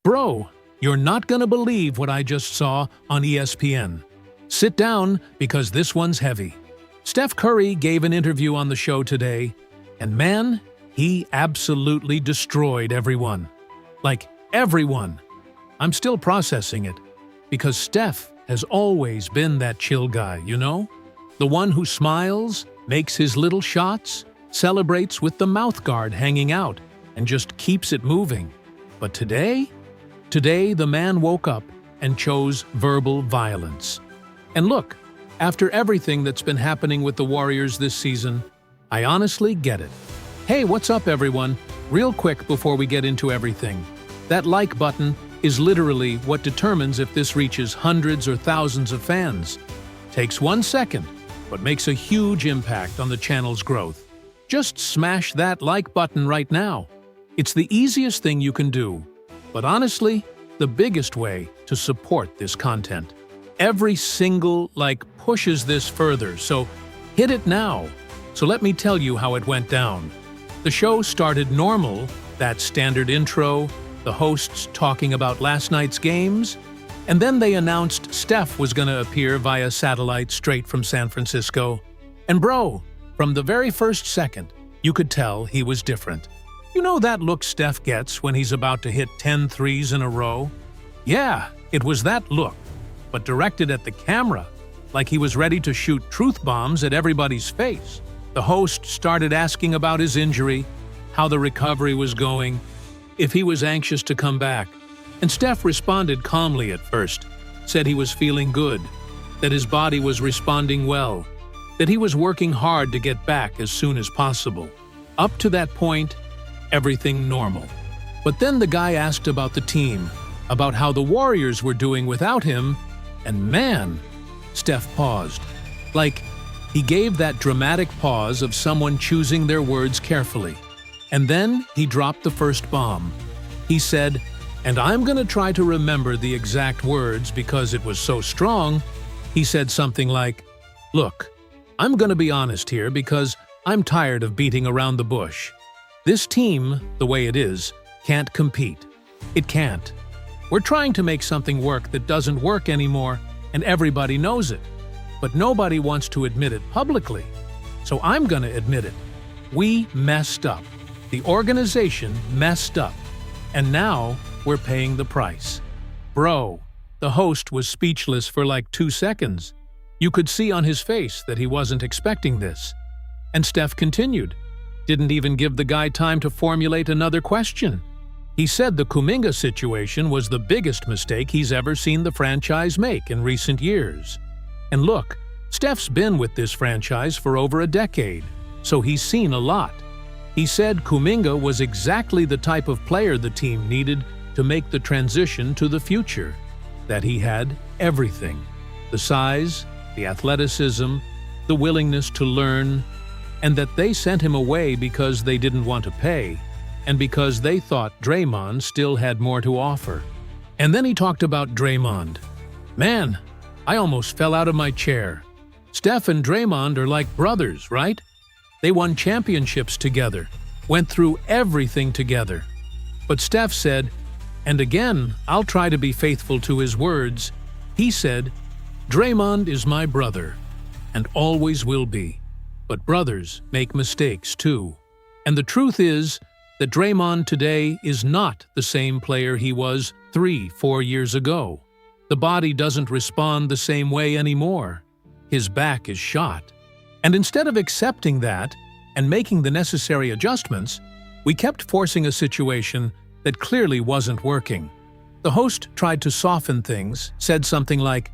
Bro, you're not gonna believe what I just saw on ESPN. Sit down, because this one's heavy. Steph Curry gave an interview on the show today, and man, he absolutely destroyed everyone. Like, everyone. I'm still processing it, because Steph has always been that chill guy, you know? The one who smiles, makes his little shots, celebrates with the mouth guard hanging out, and just keeps it moving. But today the man woke up and chose verbal violence. And look, after everything that's been happening with the Warriors this season, I honestly get it. Hey, what's up everyone? Real quick before we get into everything. That like button is literally what determines if this reaches hundreds or thousands of fans. Takes 1 second, but makes a huge impact on the channel's growth. Just smash that like button right now. It's the easiest thing you can do, but honestly, the biggest way to support this content. Every single like pushes this further, so hit it now. So let me tell you how it went down. The show started normal, that standard intro, the hosts talking about last night's games, and then they announced Steph was gonna appear via satellite straight from San Francisco. And bro, from the very first second, you could tell he was different. You know that look Steph gets when he's about to hit 10 threes in a row? Yeah, it was that look, but directed at the camera, like he was ready to shoot truth bombs at everybody's face. The host started asking about his injury, how the recovery was going, if he was anxious to come back. And Steph responded calmly at first, said he was feeling good, that his body was responding well, that he was working hard to get back as soon as possible. Up to that point, everything normal. But then the guy asked about the team, about how the Warriors were doing without him, and man, Steph paused. Like, he gave that dramatic pause of someone choosing their words carefully. And then he dropped the first bomb. He said, and I'm gonna try to remember the exact words because it was so strong. He said something like, look, I'm gonna be honest here because I'm tired of beating around the bush. This team, the way it is, can't compete. It can't. We're trying to make something work that doesn't work anymore, and everybody knows it. But nobody wants to admit it publicly. So I'm gonna admit it. We messed up. The organization messed up. And now we're paying the price. Bro, the host was speechless for like 2 seconds. You could see on his face that he wasn't expecting this. And Steph continued. Didn't even give the guy time to formulate another question. He said the Kuminga situation was the biggest mistake he's ever seen the franchise make in recent years. And look, Steph's been with this franchise for over a decade, so he's seen a lot. He said Kuminga was exactly the type of player the team needed to make the transition to the future, that he had everything: the size, the athleticism, the willingness to learn, and that they sent him away because they didn't want to pay, and because they thought Draymond still had more to offer. And then he talked about Draymond. Man, I almost fell out of my chair. Steph and Draymond are like brothers, right? They won championships together, went through everything together. But Steph said, and again, I'll try to be faithful to his words, he said, Draymond is my brother, and always will be. But brothers make mistakes too. And the truth is that Draymond today is not the same player he was 3-4 years ago. The body doesn't respond the same way anymore. His back is shot. And instead of accepting that and making the necessary adjustments, we kept forcing a situation that clearly wasn't working. The host tried to soften things, said something like,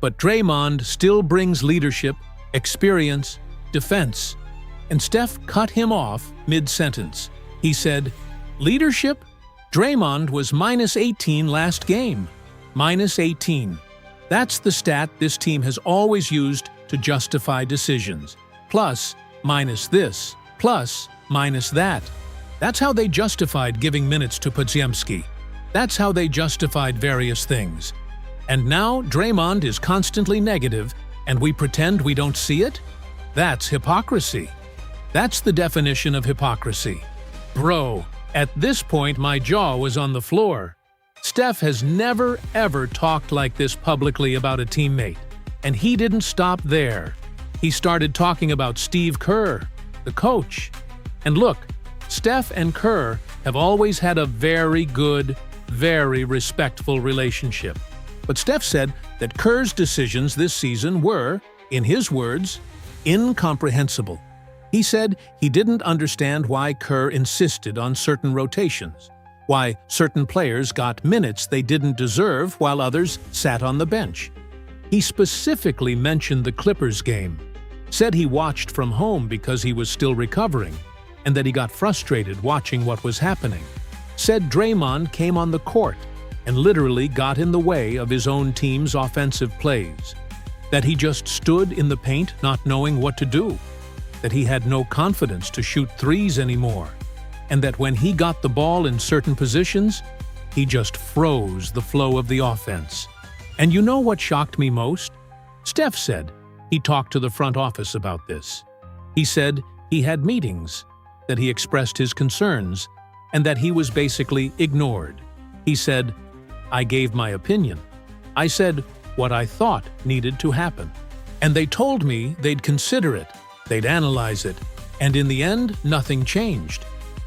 but Draymond still brings leadership, experience, defense. And Steph cut him off mid-sentence. He said, leadership? Draymond was -18 last game. -18. That's the stat this team has always used to justify decisions. Plus, minus this. Plus, minus that. That's how they justified giving minutes to Podziemski. That's how they justified various things. And now Draymond is constantly negative, and we pretend we don't see it? That's hypocrisy. That's the definition of hypocrisy. Bro, at this point my jaw was on the floor. Steph has never, ever talked like this publicly about a teammate. And he didn't stop there. He started talking about Steve Kerr, the coach. And look, Steph and Kerr have always had a very good, very respectful relationship. But Steph said that Kerr's decisions this season were, in his words, incomprehensible. He said he didn't understand why Kerr insisted on certain rotations, why certain players got minutes they didn't deserve while others sat on the bench. He specifically mentioned the Clippers game, said he watched from home because he was still recovering, and that he got frustrated watching what was happening. Said Draymond came on the court and literally got in the way of his own team's offensive plays. That he just stood in the paint not knowing what to do. That he had no confidence to shoot threes anymore. And that when he got the ball in certain positions, he just froze the flow of the offense. And you know what shocked me most? Steph said he talked to the front office about this. He said he had meetings, that he expressed his concerns, and that he was basically ignored. He said, "I gave my opinion. I said what I thought needed to happen. And they told me they'd consider it, they'd analyze it, and in the end, nothing changed.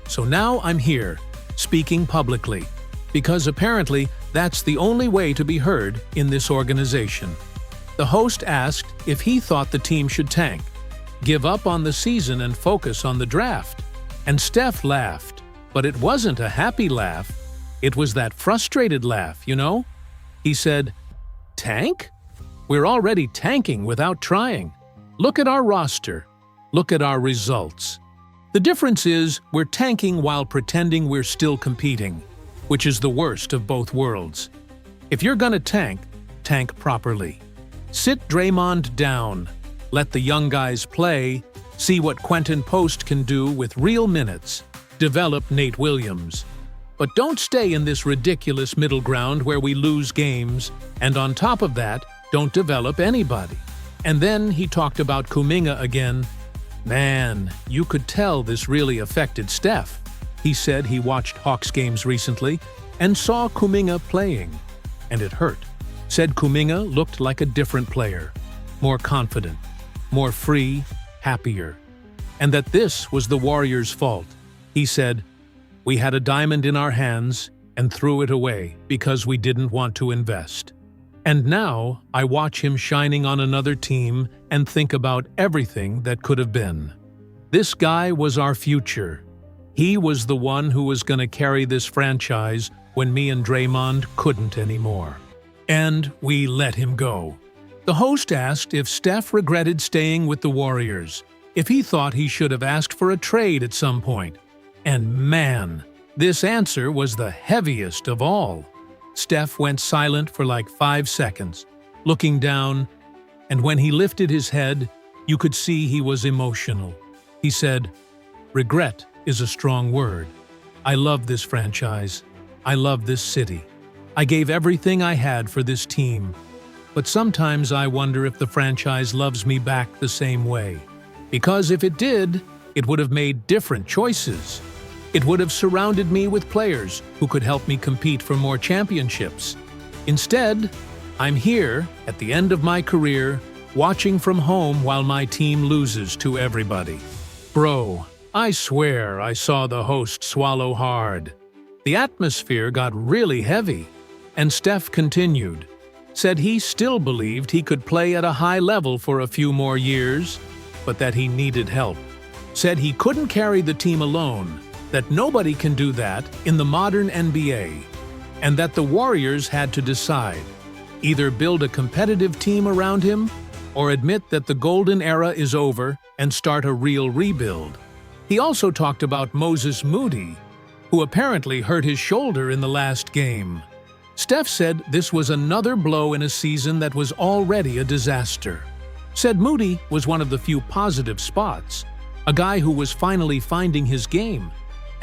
So now I'm here, speaking publicly, because apparently that's the only way to be heard in this organization." The host asked if he thought the team should tank, give up on the season and focus on the draft. And Steph laughed, but it wasn't a happy laugh. It was that frustrated laugh, you know? He said, "Tank? We're already tanking without trying. Look at our roster. Look at our results. The difference is we're tanking while pretending we're still competing, which is the worst of both worlds. If you're gonna tank, tank properly. Sit Draymond down. Let the young guys play. See what Quentin Post can do with real minutes. Develop Nate Williams. But don't stay in this ridiculous middle ground where we lose games, and on top of that, don't develop anybody." And then he talked about Kuminga again. Man, you could tell this really affected Steph. He said he watched Hawks games recently and saw Kuminga playing, and it hurt. Said Kuminga looked like a different player, more confident, more free, happier, and that this was the Warriors' fault. He said, "We had a diamond in our hands and threw it away because we didn't want to invest. And now I watch him shining on another team and think about everything that could have been. This guy was our future. He was the one who was going to carry this franchise when me and Draymond couldn't anymore. And we let him go." The host asked if Steph regretted staying with the Warriors, if he thought he should have asked for a trade at some point. And man, this answer was the heaviest of all. Steph went silent for like 5 seconds, looking down, and when he lifted his head, you could see he was emotional. He said, "Regret is a strong word. I love this franchise. I love this city. I gave everything I had for this team. But sometimes I wonder if the franchise loves me back the same way. Because if it did, it would have made different choices. It would have surrounded me with players who could help me compete for more championships. Instead, I'm here, at the end of my career, watching from home while my team loses to everybody." Bro, I swear I saw the host swallow hard. The atmosphere got really heavy, and Steph continued. Said he still believed he could play at a high level for a few more years, but that he needed help. Said he couldn't carry the team alone, that nobody can do that in the modern NBA, and that the Warriors had to decide, either build a competitive team around him or admit that the golden era is over and start a real rebuild. He also talked about Moses Moody, who apparently hurt his shoulder in the last game. Steph said this was another blow in a season that was already a disaster. Said Moody was one of the few positive spots, a guy who was finally finding his game,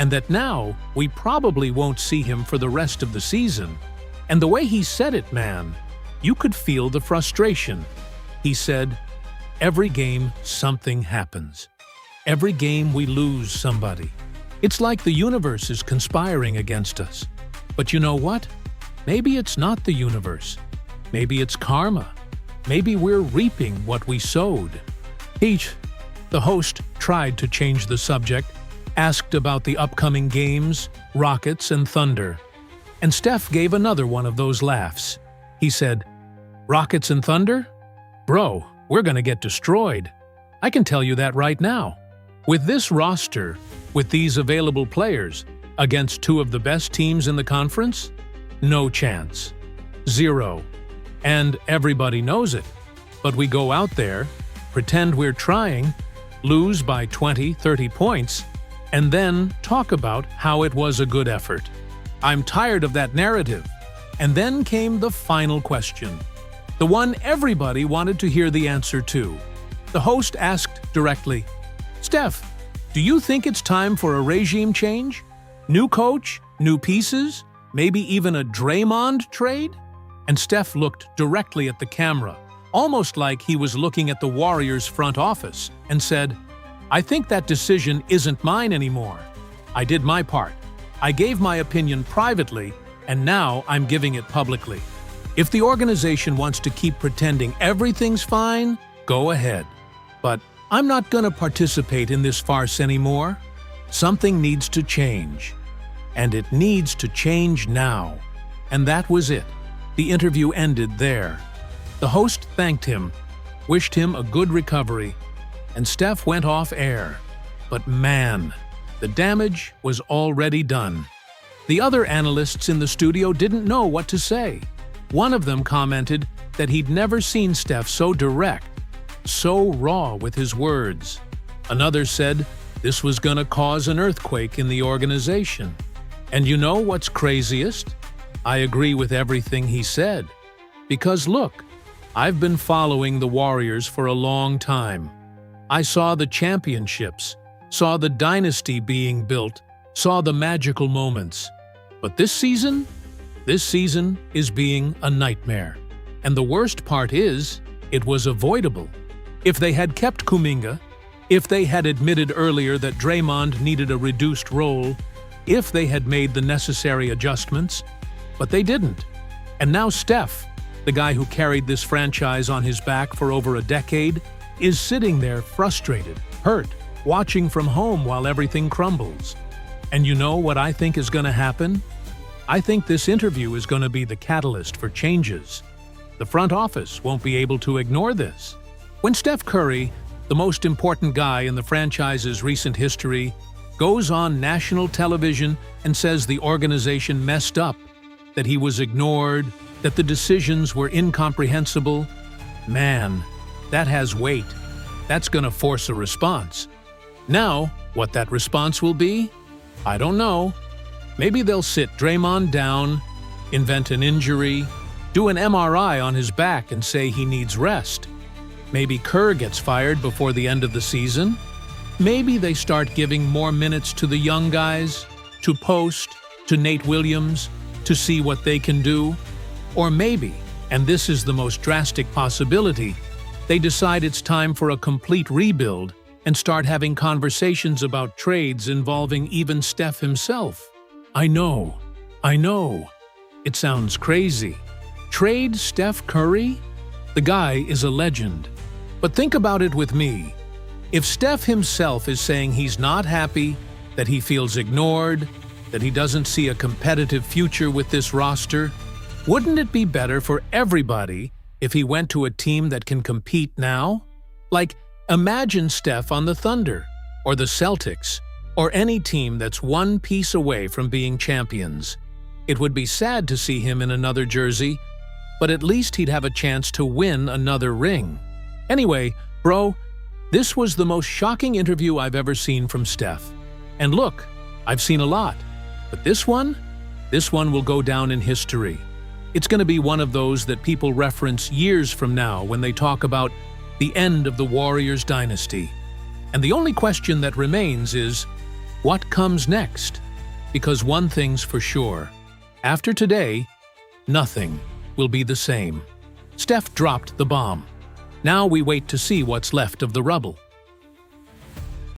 and that now we probably won't see him for the rest of the season. And the way he said it, man, you could feel the frustration. He said, "Every game something happens. Every game we lose somebody. It's like the universe is conspiring against us. But you know what? Maybe it's not the universe. Maybe it's karma. Maybe we're reaping what we sowed. Pete, the host, tried to change the subject, asked about the upcoming games, Rockets and Thunder. And Steph gave another one of those laughs. He said, "Rockets and Thunder? Bro, we're gonna get destroyed. I can tell you that right now. With this roster, with these available players, against two of the best teams in the conference? No chance. Zero. And everybody knows it. But we go out there, pretend we're trying, lose by 20, 30 points, and then talk about how it was a good effort. I'm tired of that narrative." And then came the final question, the one everybody wanted to hear the answer to. The host asked directly, "Steph, do you think it's time for a regime change? New coach, new pieces, maybe even a Draymond trade?" And Steph looked directly at the camera, almost like he was looking at the Warriors' front office, and said, "I think that decision isn't mine anymore. I did my part. I gave my opinion privately, and now I'm giving it publicly. If the organization wants to keep pretending everything's fine, go ahead. But I'm not going to participate in this farce anymore. Something needs to change. And it needs to change now." And that was it. The interview ended there. The host thanked him, wished him a good recovery, and Steph went off air. But man, the damage was already done. The other analysts in the studio didn't know what to say. One of them commented that he'd never seen Steph so direct, so raw with his words. Another said this was gonna cause an earthquake in the organization. And you know what's craziest? I agree with everything he said. Because look, I've been following the Warriors for a long time. I saw the championships, saw the dynasty being built, saw the magical moments. But this season is being a nightmare. And the worst part is, it was avoidable. If they had kept Kuminga, if they had admitted earlier that Draymond needed a reduced role, if they had made the necessary adjustments, but they didn't. And now Steph, the guy who carried this franchise on his back for over a decade, is sitting there frustrated, hurt, watching from home while everything crumbles. And you know what I think is going to happen? I think this interview is going to be the catalyst for changes. The front office won't be able to ignore this. When Steph Curry, the most important guy in the franchise's recent history, goes on national television and says the organization messed up, that he was ignored, that the decisions were incomprehensible, man, that has weight. That's going to force a response. Now, what that response will be? I don't know. Maybe they'll sit Draymond down, invent an injury, do an MRI on his back and say he needs rest. Maybe Kerr gets fired before the end of the season. Maybe they start giving more minutes to the young guys, to Post, to Nate Williams, to see what they can do. Or maybe, and this is the most drastic possibility, they decide it's time for a complete rebuild and start having conversations about trades involving even Steph himself. I know. It sounds crazy. Trade Steph Curry? The guy is a legend. But think about it with me. If Steph himself is saying he's not happy, that he feels ignored, that he doesn't see a competitive future with this roster, wouldn't it be better for everybody if he went to a team that can compete now? Like, imagine Steph on the Thunder, or the Celtics, or any team that's one piece away from being champions. It would be sad to see him in another jersey, but at least he'd have a chance to win another ring. Anyway, bro, this was the most shocking interview I've ever seen from Steph. And look, I've seen a lot, but this one will go down in history. It's going to be one of those that people reference years from now when they talk about the end of the Warriors dynasty. And the only question that remains is, what comes next? Because one thing's for sure. After today, nothing will be the same. Steph dropped the bomb. Now we wait to see what's left of the rubble.